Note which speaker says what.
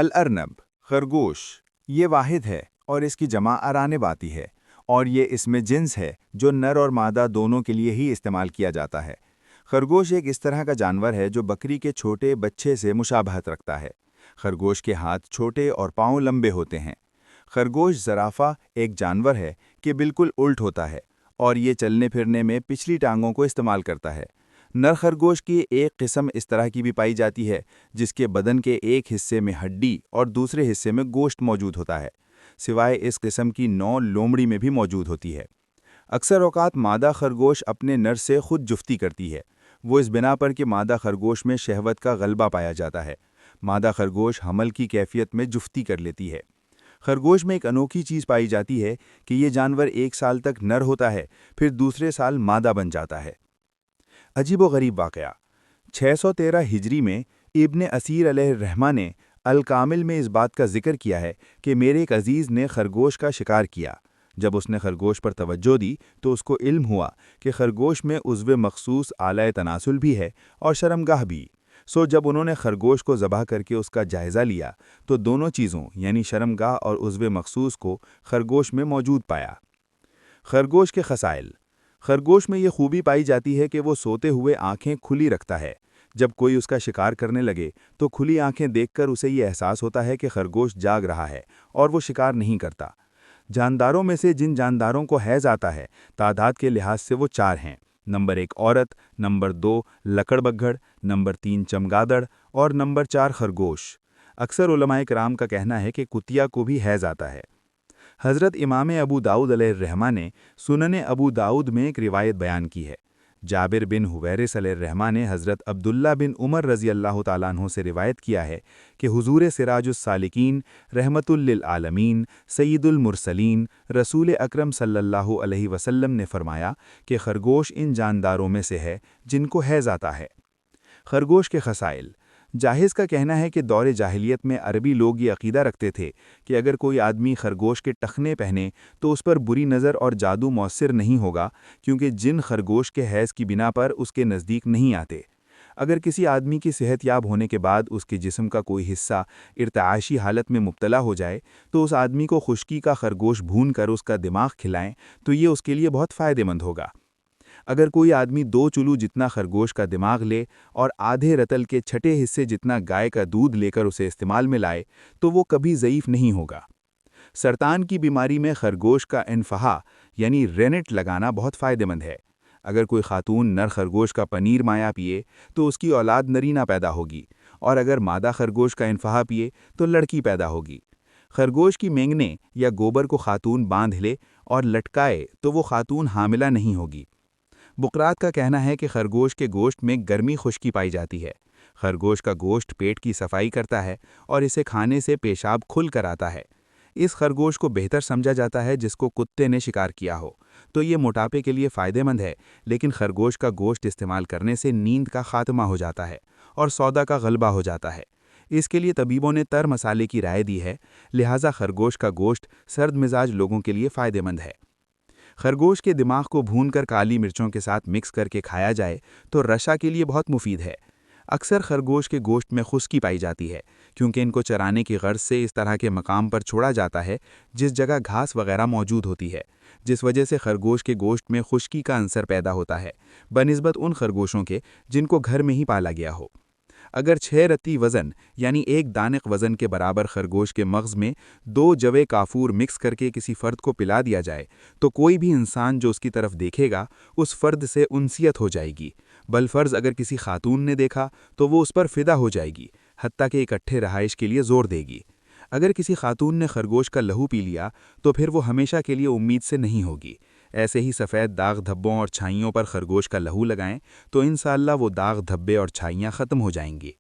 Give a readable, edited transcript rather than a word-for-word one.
Speaker 1: الارنب خرگوش یہ واحد ہے اور اس کی جمع ارانب آتی ہے، اور یہ اس میں جنس ہے جو نر اور مادہ دونوں کے لیے ہی استعمال کیا جاتا ہے۔ خرگوش ایک اس طرح کا جانور ہے جو بکری کے چھوٹے بچے سے مشابہت رکھتا ہے۔ خرگوش کے ہاتھ چھوٹے اور پاؤں لمبے ہوتے ہیں۔ خرگوش زرافہ ایک جانور ہے کہ بالکل الٹ ہوتا ہے اور یہ چلنے پھرنے میں پچھلی ٹانگوں کو استعمال کرتا ہے۔ نر خرگوش کی ایک قسم اس طرح کی بھی پائی جاتی ہے جس کے بدن کے ایک حصے میں ہڈی اور دوسرے حصے میں گوشت موجود ہوتا ہے، سوائے اس قسم کی نو لومڑی میں بھی موجود ہوتی ہے۔ اکثر اوقات مادہ خرگوش اپنے نر سے خود جفتی کرتی ہے، وہ اس بنا پر کہ مادہ خرگوش میں شہوت کا غلبہ پایا جاتا ہے۔ مادہ خرگوش حمل کی کیفیت میں جفتی کر لیتی ہے۔ خرگوش میں ایک انوکھی چیز پائی جاتی ہے کہ یہ جانور 1 سال تک نر ہوتا ہے، پھر دوسرے سال مادہ بن جاتا ہے۔ عجیب و غریب واقعہ 613 ہجری میں ابن اسیر علیہ الرحمہ نے الکامل میں اس بات کا ذکر کیا ہے کہ میرے ایک عزیز نے خرگوش کا شکار کیا۔ جب اس نے خرگوش پر توجہ دی تو اس کو علم ہوا کہ خرگوش میں عضو مخصوص آلہ تناسل بھی ہے اور شرمگاہ بھی۔ جب انہوں نے خرگوش کو ذبح کر کے اس کا جائزہ لیا تو دونوں چیزوں یعنی شرمگاہ اور عضو مخصوص کو خرگوش میں موجود پایا۔ خرگوش کے خصائل۔ خرگوش میں یہ خوبی پائی جاتی ہے کہ وہ سوتے ہوئے آنکھیں کھلی رکھتا ہے۔ جب کوئی اس کا شکار کرنے لگے تو کھلی آنکھیں دیکھ کر اسے یہ احساس ہوتا ہے کہ خرگوش جاگ رہا ہے اور وہ شکار نہیں کرتا۔ جانداروں میں سے جن جانداروں کو حیض آتا ہے تعداد کے لحاظ سے وہ 4 ہیں۔ نمبر 1 عورت، نمبر 2 لکڑ بگھڑ، نمبر 3 چمگادڑ اور نمبر 4 خرگوش۔ اکثر علماء کرام کا کہنا ہے کہ کتیا کو بھی حیض آتا ہے۔ حضرت امام ابو داؤد علیہ الرحمہ نے سنن ابو داؤد میں ایک روایت بیان کی ہے۔ جابر بن حویرث علیہ الرحمہ نے حضرت عبداللہ بن عمر رضی اللہ تعالیٰ عنہ سے روایت کیا ہے کہ حضور سراج السالکین رحمت للعالمین سید المرسلین رسول اکرم صلی اللہ علیہ وسلم نے فرمایا کہ خرگوش ان جانداروں میں سے ہے جن کو حیض آتا ہے۔ خرگوش کے خصائل۔ جاہز کا کہنا ہے کہ دور جاہلیت میں عربی لوگ یہ عقیدہ رکھتے تھے کہ اگر کوئی آدمی خرگوش کے ٹخنے پہنے تو اس پر بری نظر اور جادو مؤثر نہیں ہوگا، کیونکہ جن خرگوش کے حیض کی بنا پر اس کے نزدیک نہیں آتے۔ اگر کسی آدمی کی صحت یاب ہونے کے بعد اس کے جسم کا کوئی حصہ ارتعاشی حالت میں مبتلا ہو جائے تو اس آدمی کو خشکی کا خرگوش بھون کر اس کا دماغ کھلائیں تو یہ اس کے لیے بہت فائدہ مند ہوگا۔ اگر کوئی آدمی 2 چلو جتنا خرگوش کا دماغ لے اور آدھے رتل کے چھٹے حصے جتنا گائے کا دودھ لے کر اسے استعمال میں لائے تو وہ کبھی ضعیف نہیں ہوگا۔ سرطان کی بیماری میں خرگوش کا انفہا یعنی رینٹ لگانا بہت فائدہ مند ہے۔ اگر کوئی خاتون نر خرگوش کا پنیر مایا پیے تو اس کی اولاد نرینہ پیدا ہوگی، اور اگر مادہ خرگوش کا انفہا پیے تو لڑکی پیدا ہوگی۔ خرگوش کی مینگنے یا گوبر کو خاتون باندھ لے اور لٹکائے تو وہ خاتون حاملہ نہیں ہوگی۔ بقرات کا کہنا ہے کہ خرگوش کے گوشت میں گرمی خشکی پائی جاتی ہے۔ خرگوش کا گوشت پیٹ کی صفائی کرتا ہے اور اسے کھانے سے پیشاب کھل کر آتا ہے۔ اس خرگوش کو بہتر سمجھا جاتا ہے جس کو کتے نے شکار کیا ہو، تو یہ موٹاپے کے لیے فائدہ مند ہے، لیکن خرگوش کا گوشت استعمال کرنے سے نیند کا خاتمہ ہو جاتا ہے اور سودا کا غلبہ ہو جاتا ہے۔ اس کے لیے طبیبوں نے تر مسالے کی رائے دی ہے، لہٰذا خرگوش کا گوشت سرد مزاج لوگوں کے لیے فائدہ مند ہے۔ خرگوش کے دماغ کو بھون کر کالی مرچوں کے ساتھ مکس کر کے کھایا جائے تو رشا کے لیے بہت مفید ہے۔ اکثر خرگوش کے گوشت میں خشکی پائی جاتی ہے کیونکہ ان کو چرانے کی غرض سے اس طرح کے مقام پر چھوڑا جاتا ہے جس جگہ گھاس وغیرہ موجود ہوتی ہے، جس وجہ سے خرگوش کے گوشت میں خشکی کا عنصر پیدا ہوتا ہے بنسبت ان خرگوشوں کے جن کو گھر میں ہی پالا گیا ہو۔ اگر 6 رتی وزن یعنی 1 دانق وزن کے برابر خرگوش کے مغز میں 2 جوے کافور مکس کر کے کسی فرد کو پلا دیا جائے تو کوئی بھی انسان جو اس کی طرف دیکھے گا اس فرد سے انسیت ہو جائے گی، بالفرض اگر کسی خاتون نے دیکھا تو وہ اس پر فدا ہو جائے گی، حتیٰ کہ اکٹھے رہائش کے لیے زور دے گی۔ اگر کسی خاتون نے خرگوش کا لہو پی لیا تو پھر وہ ہمیشہ کے لیے امید سے نہیں ہوگی۔ ایسے ہی سفید داغ دھبوں اور چھائیوں پر خرگوش کا لہو لگائیں تو انشاءاللہ وہ داغ دھبے اور چھائیاں ختم ہو جائیں گی۔